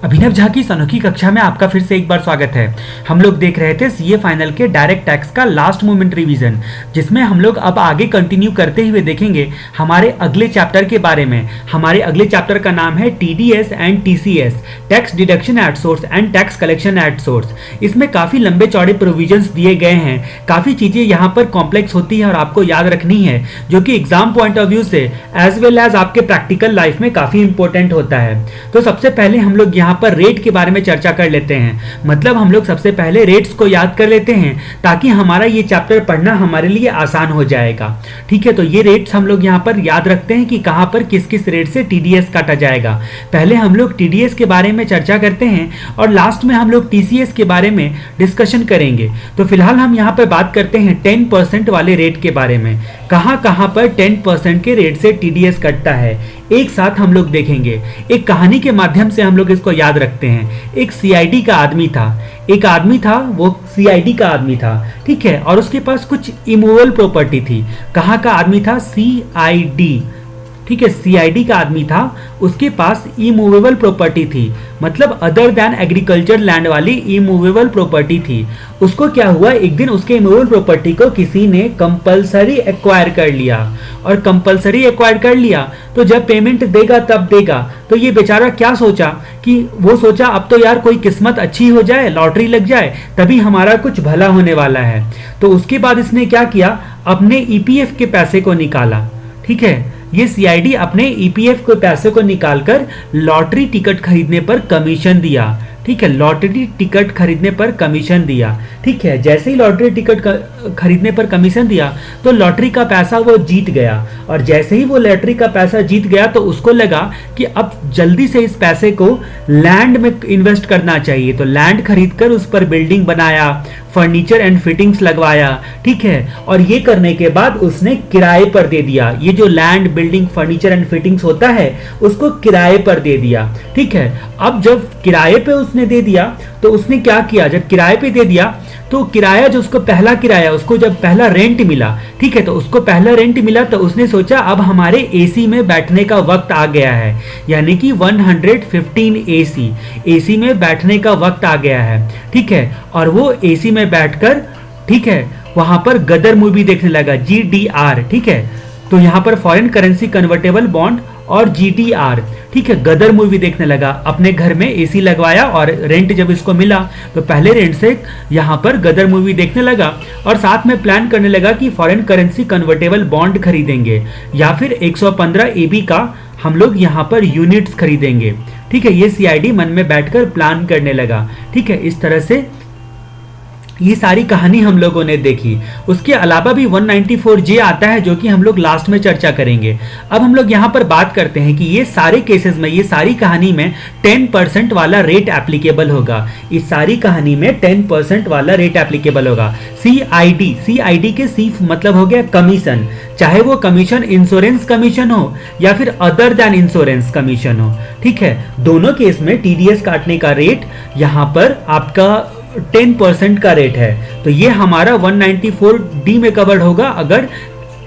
अभिनव झा की इस अनोखी कक्षा में आपका फिर से एक बार स्वागत है। हम लोग देख रहे थे सीए फाइनल के डायरेक्ट टैक्स का लास्ट मोमेंट रिवीजन, जिसमें हम लोग अब आगे कंटिन्यू करते हुए देखेंगे हमारे अगले चैप्टर के बारे में। हमारे अगले चैप्टर का नाम है TDS and TCS, tax deduction at source and tax collection at source. इसमें काफ़ी लंबे चौड़े प्रोविजंस दिए गए हैं, काफ़ी चीज़ें यहाँ पर कॉम्प्लेक्स होती है और आपको याद रखनी है, जो कि एग्जाम पॉइंट ऑफ व्यू से एज वेल एज आपके प्रैक्टिकल लाइफ में काफ़ी इंपॉर्टेंट होता है। तो सबसे पहले हम लोग यहाँ पर रेट के बारे में चर्चा कर लेते हैं। मतलब हम लोग सबसे पहले रेट्स को याद कर लेते हैं ताकि हमारा ये चैप्टर पढ़ना हमारे लिए आसान हो जाएगा। ठीक है, तो ये रेट्स हम लोग यहाँ पर याद रखते हैं कि कहाँ पर किस किस रेट से टीडीएस काटा जाएगा। पहले हम लोग टीडीएस के बारे में चर्चा करते हैं और लास्ट में हम लोग टीसीएस के बारे में डिस्कशन करेंगे। तो फिलहाल हम यहाँ पर बात करते हैं 10% वाले रेट के बारे में। कहाँ कहाँ पर 10% के रेट से टीडीएस कटता है, एक साथ हम लोग देखेंगे। एक कहानी के माध्यम से हम लोग इसको याद रखते हैं। एक सीआईडी का आदमी था, एक आदमी था, वो सीआईडी का आदमी था, ठीक है, और उसके पास कुछ इमूवेबल प्रॉपर्टी थी। कहाँ का आदमी था? सीआईडी, ठीक है, सीआईडी का आदमी था, उसके पास इमूवेबल प्रॉपर्टी थी, मतलब अदर देन एग्रीकल्चर लैंड वाली इमूवेबल प्रॉपर्टी थी। उसको क्या हुआ, एक दिन उसके इमूवेबल प्रॉपर्टी को किसी ने कंपलसरी एक्वायर कर लिया, और कंपलसरी एक्वायर कर लिया तो जब पेमेंट देगा तब देगा। तो ये बेचारा क्या सोचा कि वो सोचा अब तो यार कोई किस्मत अच्छी हो जाए, लॉटरी लग जाए, तभी हमारा कुछ भला होने वाला है। तो उसके बाद इसने क्या किया, अपने ईपीएफ के पैसे को निकाला। ठीक है, ये सीआईडी अपने ईपीएफ के पैसे को निकालकर लॉटरी टिकट खरीदने पर कमीशन दिया। ठीक है, लॉटरी टिकट खरीदने पर कमीशन दिया। ठीक है, जैसे ही लॉटरी टिकट खरीदने पर कमीशन दिया तो लॉटरी का पैसा वो जीत गया, और जैसे ही वो लॉटरी का पैसा जीत गया तो उसको लगा कि अब जल्दी से इस पैसे को लैंड में इन्वेस्ट करना चाहिए। तो लैंड खरीदकर उस पर बिल्डिंग बनाया, फर्नीचर एंड फिटिंग्स लगवाया। ठीक है, और ये करने के बाद उसने किराए पर दे दिया। ये जो land, building, furniture and fittings होता है उसको किराए पर दे दिया। ठीक है, अब जब किराए पे उसने दे दिया तो उसने क्या किया, जब किराए पे दे दिया तो किराया जो उसको पहला किराया, उसको जब पहला रेंट मिला, ठीक है, तो उसको पहला रेंट मिला तो उसने सोचा अब हमारे एसी में बैठने का वक्त आ गया है, यानी कि 115 एसी में बैठने का वक्त आ गया है। ठीक है, और वो एसी में बैठकर, ठीक है, वहां पर गदर मूवी देखने लगा, जीडीआर। ठीक है, तो यहाँ पर फॉरेन करेंसी कन्वर्टेबल बॉन्ड और जीटीआर, ठीक है, गदर मूवी देखने लगा। अपने घर में एसी लगवाया और रेंट जब इसको मिला तो पहले रेंट से यहाँ पर गदर मूवी देखने लगा, और साथ में प्लान करने लगा कि फॉरेन करेंसी कन्वर्टेबल बॉन्ड खरीदेंगे या फिर 115 एबी का हम लोग यहाँ पर यूनिट्स खरीदेंगे। ठीक है, ये सीआईडी मन में बैठकर प्लान करने लगा। ठीक है, इस तरह से ये सारी कहानी हम लोगों ने देखी। उसके अलावा भी 194J आता है जो कि हम लोग लास्ट में चर्चा करेंगे। अब हम लोग यहाँ पर बात करते हैं कि ये सारे केसेस में, ये सारी कहानी में 10% वाला रेट एप्लीकेबल होगा। इस सारी कहानी में 10% वाला रेट एप्लीकेबल होगा। सीआईडी के सी मतलब हो गया कमीशन, चाहे वो कमीशन इंश्योरेंस कमीशन हो या फिर अदर देन इंश्योरेंस कमीशन हो। ठीक है, दोनों केस में टीडीएस काटने का रेट यहाँ पर आपका 10% का रेट है। तो ये हमारा 194D में कवर्ड होगा। अगर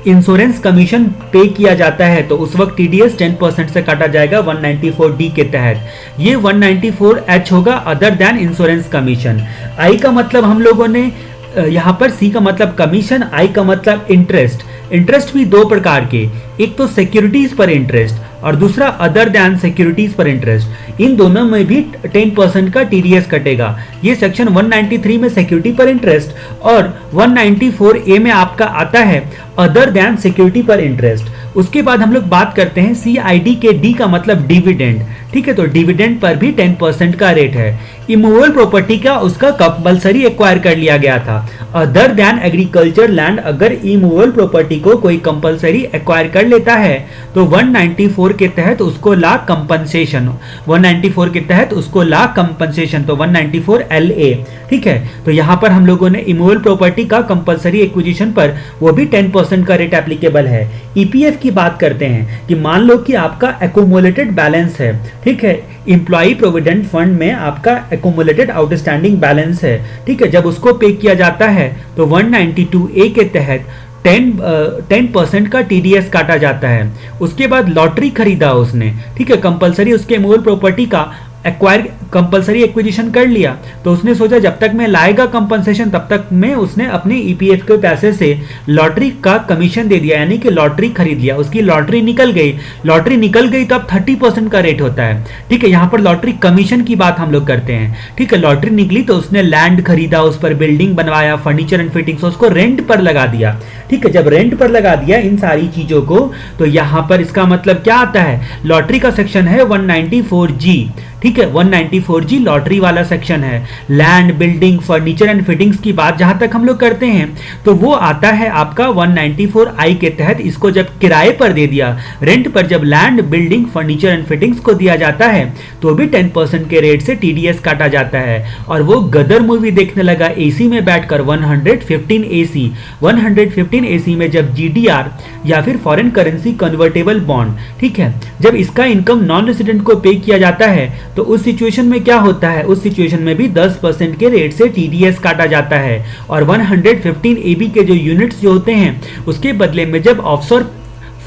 इंश्योरेंस कमीशन पे किया जाता है तो उस वक्त टीडीएस 10% से काटा जाएगा 194D के तहत। ये 194H होगा, अदर देन इंश्योरेंस कमीशन। आई का मतलब हम लोगों ने यहाँ पर, सी का मतलब कमीशन, आई का मतलब इंटरेस्ट। इंटरेस्ट भी दो प्रकार के, एक तो सिक्योरिटीज पर इंटरेस्ट और दूसरा अदर देन सिक्योरिटीज पर इंटरेस्ट। इन दोनों में भी 10% का टीडीएस कटेगा। ये सेक्शन 193 में सिक्योरिटी पर इंटरेस्ट और 194A में आपका आता है अदर देन सिक्योरिटी पर इंटरेस्ट। उसके बाद हम लोग बात करते हैं सीआईडी के, डी का मतलब डिविडेंड। ठीक है, तो डिविडेंड पर भी 10% का रेट है। इमूवेबल प्रॉपर्टी का उसका कंपल्सरी एक्वायर कर लिया गया था। अदर देन एग्रीकल्चर लैंड, अगर इमूवेबल प्रॉपर्टी को कोई कंपल्सरी एक्वायर कर लेता है तो 194 के तहत उसको ला कंपनसेशन, 194 के तहत उसको ला कंपनसेशन, तो 194 LA। ठीक है, तो यहाँ पर हम लोगों ने इमूवेबल प्रॉपर्टी का कंपल्सरी एक्विजिशन पर वो भी 10% का रेट एप्लीकेबल है। ईपीएफ की बात करते हैं कि मान लो कि आपका एक्यूमुलेटेड बैलेंस है। ठीक है, एम्प्लॉय प्रोविडेंट फंड में आपका एक्यूमुलेटेड आउटस्टैंडिंग बैलेंस है। ठीक है, जब उसको पे किया जाता है तो 192A के तहत 10% का टीडीएस काटा जाता है। उसके बाद लॉटरी खरीदा उसने, ठीक है, कंपलसरी उसके मूल प्रॉपर्टी का एक्वायर कंपलसरी एक्विजिशन कर लिया, तो उसने सोचा जब तक मैं लाएगा कंपनसेशन तब तक में उसने अपने ईपीएफ के पैसे से लॉटरी का कमीशन दे दिया, यानी कि लॉटरी खरीद लिया। उसकी लॉटरी निकल गई, लॉटरी निकल गई तो अब 30% का रेट होता है। ठीक है, यहाँ पर लॉटरी कमीशन की बात हम लोग करते हैं। ठीक है, लॉटरी निकली तो उसने लैंड खरीदा, उस पर बिल्डिंग बनवाया, फर्नीचर एंड फिटिंग्स उसको रेंट पर लगा दिया। ठीक है, जब रेंट पर लगा दिया इन सारी चीजों को, तो यहाँ पर इसका मतलब क्या आता है, लॉटरी का सेक्शन है 194G। ठीक है, 194G लॉटरी वाला सेक्शन है। Land, building, furniture and fittings की बात जहां तक हम लोग करते हैं तो वो आता है आपका 194I के तहत। इसको जब किराए पर दे दिया, रेंट पर जब land, building, furniture and fittings को दिया जाता है तो भी 10% के रेट से टीडीएस काटा जाता है। और वो गदर मूवी देखने लगा एसी में बैठकर 115 AC में जब जीडीआर या फिर फॉरेन करेंसी कन्वर्टेबल बॉन्ड, ठीक है, जब इसका इनकम नॉन रेसिडेंट को पे किया जाता है तो उस सिचुएशन में क्या होता है, उस सिचुएशन में भी 10% के रेट से टीडीएस काटा जाता है। और 115 AB के जो यूनिट्स जो होते हैं उसके बदले में जब ऑफशोर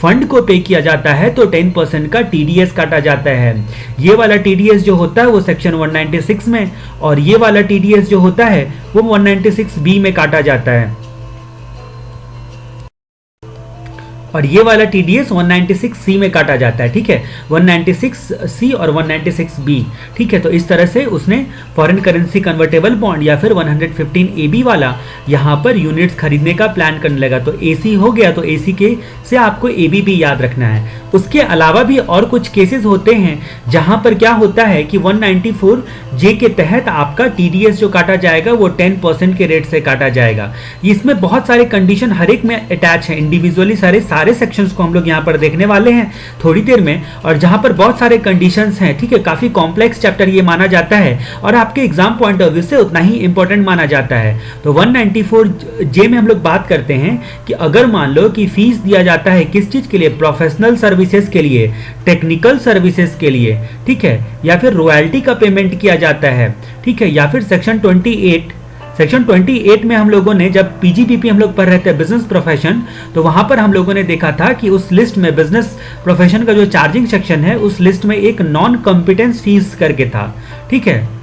फंड को पे किया जाता है तो 10% का टीडीएस काटा जाता है। ये वाला टीडीएस जो होता है वो सेक्शन 196 में, और ये वाला टीडीएस जो होता है वो 196B में काटा जाता है। और ये वाला टीडीएस 196C में काटा जाता है। ठीक है, 196C और 196B। ठीक है, तो इस तरह से उसने फॉरेन करेंसी कन्वर्टेबल बॉन्ड या फिर 115 AB वाला यहाँ पर यूनिट्स खरीदने का प्लान करने लगा। तो AC हो गया, तो AC के से आपको AB भी याद रखना है। उसके अलावा भी और कुछ केसेस होते हैं जहां पर क्या होता है कि 194J के तहत आपका टीडीएस जो काटा जाएगा वो 10% के रेट से काटा जाएगा। इसमें बहुत सारे कंडीशन हर एक में अटैच है, इंडिविजुअली सारे सेक्शंस को हम लोग यहाँ पर देखने वाले हैं थोड़ी देर में, और जहां पर बहुत सारे कंडीशंस हैं। ठीक है, काफी कॉम्प्लेक्स चैप्टर ये माना जाता है और आपके एग्जाम पॉइंट ऑफ व्यू से उतना ही इंपॉर्टेंट माना जाता है। तो 194J में हम लोग बात करते हैं कि अगर मान लो कि फीस दिया जाता है किस चीज के लिए, प्रोफेशनल सर्विसेज के लिए, टेक्निकल सर्विसेज के लिए, ठीक है, या फिर रॉयल्टी का पेमेंट किया जाता है, ठीक है, या फिर सेक्शन 28 में हम लोगों ने जब पीजीपीपी हम लोग पढ़ रहे थे बिजनेस प्रोफेशन, तो वहां पर हम लोगों ने देखा था कि उस लिस्ट में बिजनेस प्रोफेशन का जो चार्जिंग सेक्शन है उस लिस्ट में एक नॉन कॉम्पिटेंस फीस करके था। ठीक है,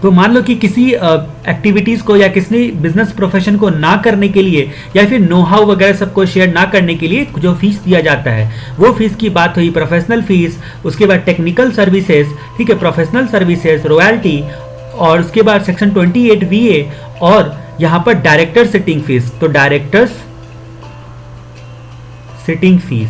तो मान लो कि किसी एक्टिविटीज को या किसी बिजनेस प्रोफेशन को ना करने के लिए या फिर नो हाउ वगैरह सबको शेयर ना करने के लिए जो फीस दिया जाता है वो फीस की बात हुई। प्रोफेशनल फीस, उसके बाद टेक्निकल सर्विसेज, ठीक है, प्रोफेशनल सर्विसेज, रॉयल्टी, और उसके बाद सेक्शन 28VA और यहां पर डायरेक्टर सिटिंग फीस। तो डायरेक्टर्स सिटिंग फीस,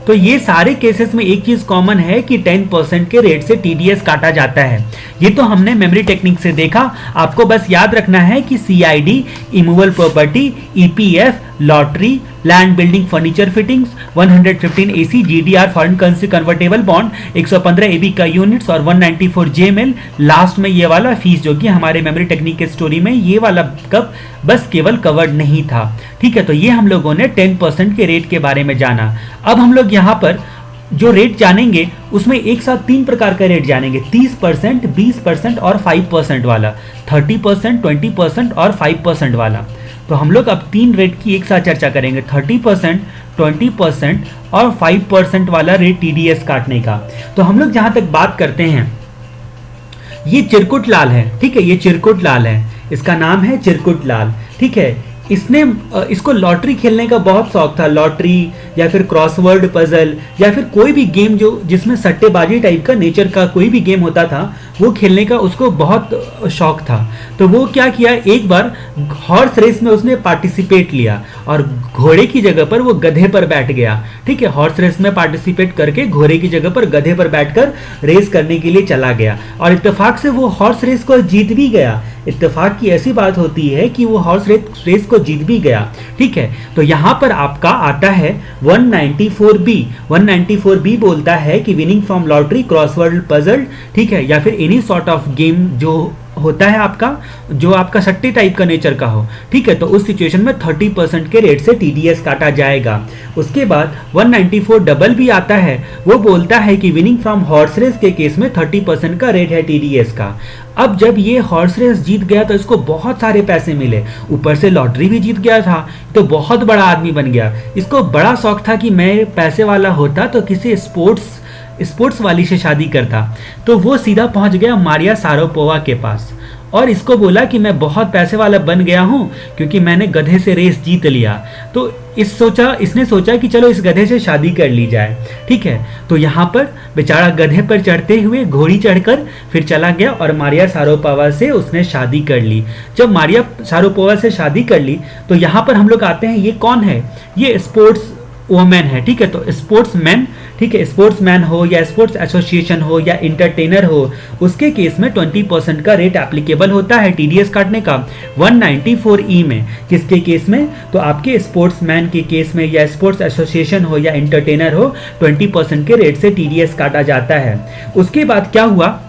तो ये सारे केसेस में एक चीज कॉमन है कि 10% के रेट से टीडीएस काटा जाता है। ये तो हमने मेमोरी टेक्निक से देखा। आपको बस याद रखना है कि CID, immovable property, EPF, lottery, land, building, furniture fittings, 115 AC, GDR, foreign currency convertible bond, 115 AB का यूनिट्स और 194J में लास्ट में ये वाला फीस, जो कि हमारे मेमोरी टेक्निक के स्टोरी में ये वाला कब बस केवल कवर्ड नहीं था। ठीक है, तो ये हम लोगों ने 10% के रेट के बारे में जाना। अब हम लोग यहाँ पर जो रेट जानेंगे उसमें एक साथ 3 प्रकार का रेट जानेंगे, 30%, 20% और 5% वाला, 30%, 20% और 5% वाला। तो हम लोग अब 3 रेट की एक साथ चर्चा करेंगे, 30%, 20% और 5% वाला रेट टीडीएस काटने का। तो हम लोग जहां तक बात करते हैं, ये चिरकुट लाल है। ठीक है, ये चिरकुट लाल है, इसका नाम है चिरकुट लाल। ठीक है, इसको लॉटरी खेलने का बहुत शौक था। लॉटरी या फिर क्रॉसवर्ड पजल या फिर कोई भी गेम जो जिसमें सट्टेबाजी टाइप का नेचर का कोई भी गेम होता था वो खेलने का उसको बहुत शौक था। तो वो क्या किया, एक बार हॉर्स रेस में उसने पार्टिसिपेट लिया और घोड़े की जगह पर वो गधे पर बैठ गया। ठीक है, हॉर्स रेस में पार्टिसिपेट करके घोड़े की जगह पर गधे पर बैठकर रेस करने के लिए चला गया और इत्तेफाक से वो हॉर्स रेस को जीत भी गया। इत्तेफाक की ऐसी बात होती है कि वो हॉर्स रेस को जीत भी गया। ठीक है, तो यहाँ पर आपका आता है 194B। 194B बोलता है कि winning from lottery, crossword puzzle, ठीक है, या फिर एनी सॉर्ट ऑफ गेम जो होता है आपका, जो आपका सट्टे टाइप का नेचर का हो। ठीक है, तो उस सिचुएशन में 30% के रेट से टीडीएस काटा जाएगा। उसके बाद 194 डबल भी आता है, वो बोलता है कि विनिंग फ्रॉम हॉर्स रेस के केस में 30% का रेट है टीडीएस का। अब जब ये हॉर्स रेस जीत गया तो इसको बहुत सारे पैसे मिले, ऊपर से लॉटरी भी जीत गया था, तो बहुत बड़ा आदमी बन गया। इसको बड़ा शौक था कि मैं पैसे वाला होता तो किसी स्पोर्ट्स स्पोर्ट्स वाली से शादी करता। तो वो सीधा पहुंच गया मारिया शारापोवा के पास और इसको बोला कि मैं बहुत पैसे वाला बन गया हूँ क्योंकि मैंने गधे से रेस जीत लिया। तो इसने सोचा कि चलो इस गधे से शादी कर ली जाए। ठीक है, तो यहाँ पर बेचारा गधे पर चढ़ते हुए घोड़ी चढ़कर फिर चला गया और मारिया शारापोवा से उसने शादी कर ली। जब मारिया शारापोवा से शादी कर ली तो यहाँ पर हम लोग आते हैं, ये कौन है? ये स्पोर्ट्स वोमेन है। ठीक है, तो स्पोर्ट्समैन, ठीक है, स्पोर्ट्समैन हो या स्पोर्ट्स एसोसिएशन हो या इंटरटेनर हो, उसके केस में 20% का रेट एप्लीकेबल होता है टीडीएस काटने का 194E में। किसके केस में? तो आपके स्पोर्ट्समैन के केस में या स्पोर्ट्स एसोसिएशन हो या इंटरटेनर हो, 20% के रेट से टीडीएस काटा जाता है। उसके बाद क्या हुआ,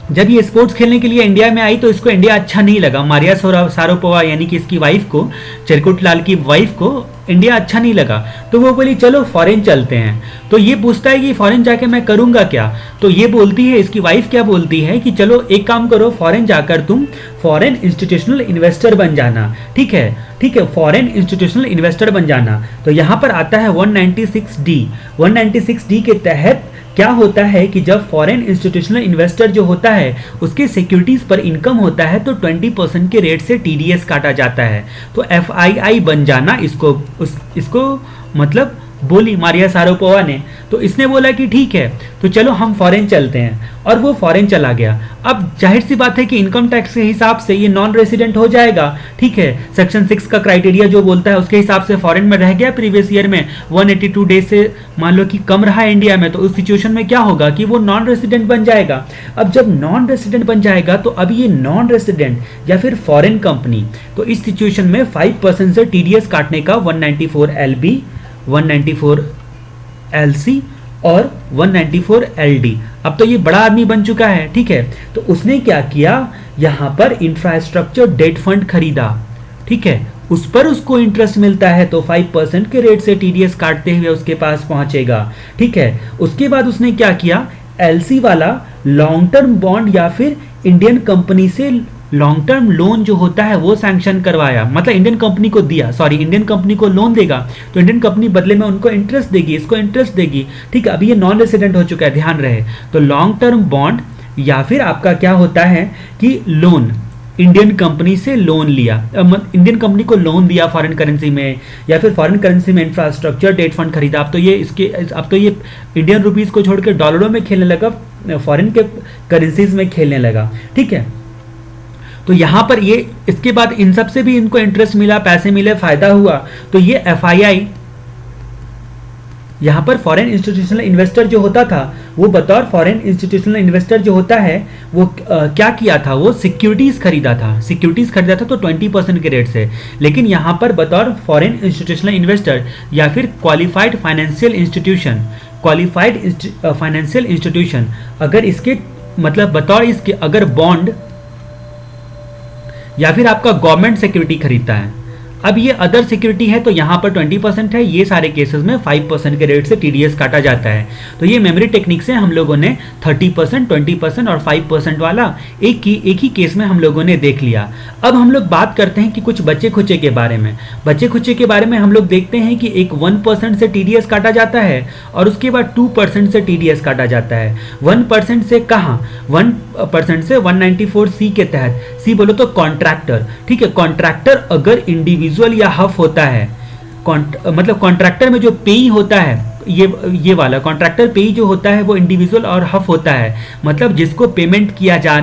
जब ये स्पोर्ट्स खेलने के लिए इंडिया में आई तो इसको इंडिया अच्छा नहीं लगा। मारिया शारापोवा यानी कि इसकी वाइफ को, चिरकुट लाल की वाइफ को इंडिया अच्छा नहीं लगा। तो वो बोली चलो फॉरेन चलते हैं। तो ये पूछता है कि फॉरेन जाके मैं करूंगा क्या? तो ये बोलती है, इसकी वाइफ क्या बोलती है कि चलो एक काम करो, फॉरेन जाकर तुम फॉरेन इंस्टीट्यूशनल इन्वेस्टर बन जाना। ठीक है, ठीक है, फॉरेन इंस्टीट्यूशनल इन्वेस्टर बन जाना। तो यहाँ पर आता है 196D। 196D के तहत क्या होता है कि जब फॉरेन इंस्टीट्यूशनल इन्वेस्टर जो होता है उसके सिक्योरिटीज पर इनकम होता है तो 20% के रेट से टीडीएस काटा जाता है। तो एफआईआई बन जाना इसको मतलब बोली मारिया शारापोवा ने। तो इसने बोला कि ठीक है, तो चलो हम फॉरेन चलते हैं, और वो फॉरेन चला गया। अब जाहिर सी बात है कि इनकम टैक्स के हिसाब से ये नॉन रेसिडेंट हो जाएगा। ठीक है, सेक्शन 6 का क्राइटेरिया जो बोलता है उसके हिसाब से फॉरेन में रह गया प्रीवियस ईयर में 182 डेज से मान लो कि कम रहा है इंडिया में, तो उस सिचुएशन में क्या होगा कि वो नॉन रेसिडेंट बन जाएगा। अब जब नॉन रेसिडेंट बन जाएगा तो अब ये नॉन रेसिडेंट या फिर फॉरेन कंपनी, तो इस सिचुएशन में 5% से टीडीएस काटने का 194LB, 194LC और 194LD। अब तो ये बड़ा आदमी बन चुका है। ठीक है, तो उसने क्या किया, यहां पर इंफ्रास्ट्रक्चर डेट फंड खरीदा। ठीक है, उस पर उसको इंटरेस्ट मिलता है तो 5% के रेट से टीडीएस काटते हुए उसके पास पहुंचेगा। ठीक है, उसके बाद उसने क्या किया, एलसी वाला लॉन्ग टर्म बॉन्ड या फिर इंडियन कंपनी से लॉन्ग टर्म लोन जो होता है वो सैंक्शन करवाया, मतलब इंडियन कंपनी को दिया, सॉरी इंडियन कंपनी को लोन देगा तो इंडियन कंपनी बदले में उनको इंटरेस्ट देगी, इसको इंटरेस्ट देगी। ठीक है, अभी ये नॉन रेसिडेंट हो चुका है, ध्यान रहे। तो लॉन्ग टर्म बॉन्ड या फिर आपका क्या होता है कि लोन, इंडियन कंपनी से लोन लिया, इंडियन कंपनी को लोन दिया फॉरेन करेंसी में, या फिर फॉरेन करेंसी में इंफ्रास्ट्रक्चर डेट फंड खरीदा। अब तो ये इंडियन रुपीस को छोड़कर डॉलरों में खेलने लगा, फॉरेन के करेंसीज में खेलने लगा। ठीक है, तो यहां पर ये इसके बाद इन सब से भी इनको इंटरेस्ट मिला, पैसे मिले, फायदा हुआ। तो ये एफआईआई यहां पर फॉरेन इंस्टीट्यूशनल इन्वेस्टर जो होता था वो बतौर फॉरेन इंस्टीट्यूशनल इन्वेस्टर जो होता है वो क्या किया था, वो सिक्योरिटीज खरीदा था। तो 20% के रेट से। लेकिन यहां पर बतौर फॉरेन इंस्टीट्यूशनल इन्वेस्टर या फिर क्वालिफाइड फाइनेंशियल इंस्टीट्यूशन अगर इसके मतलब बतौर इसके अगर बॉन्ड या फिर आपका गवर्नमेंट सिक्योरिटी खरीदता है, अब ये अदर सिक्योरिटी है तो यहाँ पर 20% है, ये सारे केसेस में 5% के रेट से टीडीएस काटा जाता है। तो ये मेमोरी टेक्निक से हम लोगों ने 30%, 20% और 5% वाला एक ही केस में हम लोगों ने देख लिया। अब हम लोग बात करते हैं कि कुछ बच्चे खुचे के बारे में। बच्चे खुचे के बारे में हम लोग देखते हैं कि एक 1% से टीडीएस काटा जाता है और उसके बाद 2% से टीडीएस काटा जाता है। 1% से कहाँ, 1% से 194C के तहत। सी बोलो तो कॉन्ट्रैक्टर। ठीक है, कॉन्ट्रैक्टर अगर इंडिविजुअल या हफ होता है, मतलब कॉन्ट्रैक्टर में जो पेई होता है, ये वाला कॉन्ट्रैक्टर पेई जो होता है वो इंडिविजुअल और हफ होता है, मतलब जिसको पेमेंट किया जा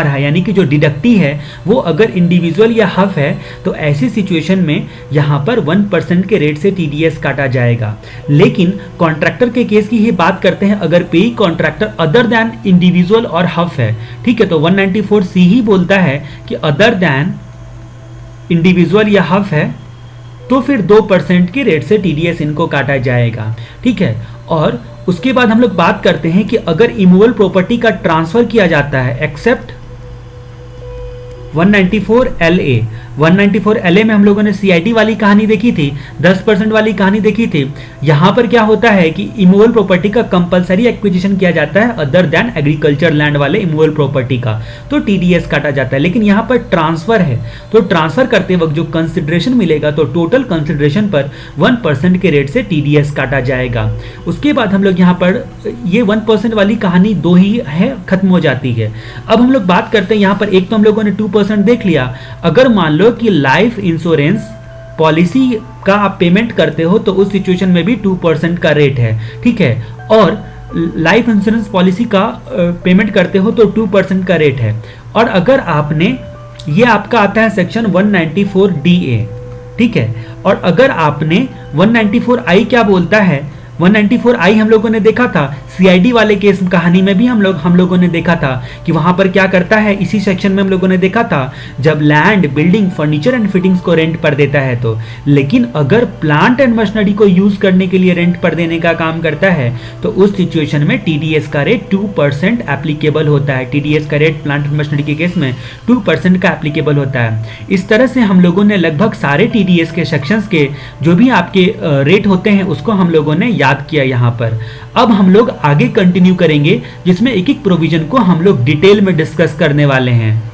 रहा है, यानी कि जो डिडक्टी है वो अगर इंडिविजुअल या हफ है तो ऐसी सिचुएशन में यहाँ पर 1% के रेट से टीडीएस काटा जाएगा। लेकिन कॉन्ट्रैक्टर के केस की ही बात करते हैं, अगर पेई कॉन्ट्रैक्टर अदर दैन इंडिविजुअल और हफ है, ठीक है, तो 194C ही बोलता है कि अदर दैन इंडिविजुअल या हफ है तो फिर 2% के रेट से टीडीएस इनको काटा जाएगा। ठीक है, और उसके बाद हम लोग बात करते हैं कि अगर इमूवेबल प्रॉपर्टी का ट्रांसफर किया जाता है एक्सेप्ट 194LA, 194 LA में हम लोगों ने CID वाली कहानी देखी थी, 10% वाली कहानी देखी थी। यहाँ पर क्या होता है कि इमूवेबल प्रॉपर्टी का कंपलसरी एक्विजिशन किया जाता है अदर देन एग्रीकल्चर लैंड वाले इमूवेबल प्रॉपर्टी का, तो TDS काटा जाता है। लेकिन यहाँ पर ट्रांसफर है, तो ट्रांसफर करते वक्त जो कंसिडरेशन मिलेगा तो टोटल कंसिडरेशन पर 1% के रेट से TDS काटा जाएगा। उसके बाद हम लोग यहाँ पर ये 1% वाली कहानी दो ही है, खत्म हो जाती है। अब हम लोग बात करते हैं यहाँ पर, एक तो हम लोगों ने 2% देख लिया। अगर मान लो कि लाइफ इंश्योरेंस पॉलिसी का आप पेमेंट करते हो तो उस सिचुएशन में भी 2% का रेट है, ठीक है। और लाइफ इंश्योरेंस पॉलिसी का पेमेंट करते हो तो 2% का रेट है। और अगर आपने, ये आपका आता है सेक्शन 194DA, ठीक है। और अगर आपने 194I क्या बोलता है, 194I हम लोगों ने देखा था CID वाले केस कहानी में भी हम लोगों ने देखा था कि वहां पर क्या करता है, इसी सेक्शन में हम लोगों ने देखा था जब land, building, furniture and fittings को रेंट पर देता है तो। लेकिन अगर प्लांट एंड मशीनरी को यूज करने के लिए रेंट पर देने का काम करता है तो उस सिचुएशन में TDS का रेट 2% एप्लीकेबल होता है। TDS का रेट प्लांट एंड मशीनरी के केस में 2% का एप्लीकेबल होता है। इस तरह से हम लोगों ने लगभग सारे TDS के सेक्शंस के जो भी आपके रेट होते हैं उसको हम लोगों ने याद किया यहाँ पर। अब हम लोग आगे कंटिन्यू करेंगे जिसमें एक एक प्रोविजन को हम लोग डिटेल में डिस्कस करने वाले हैं।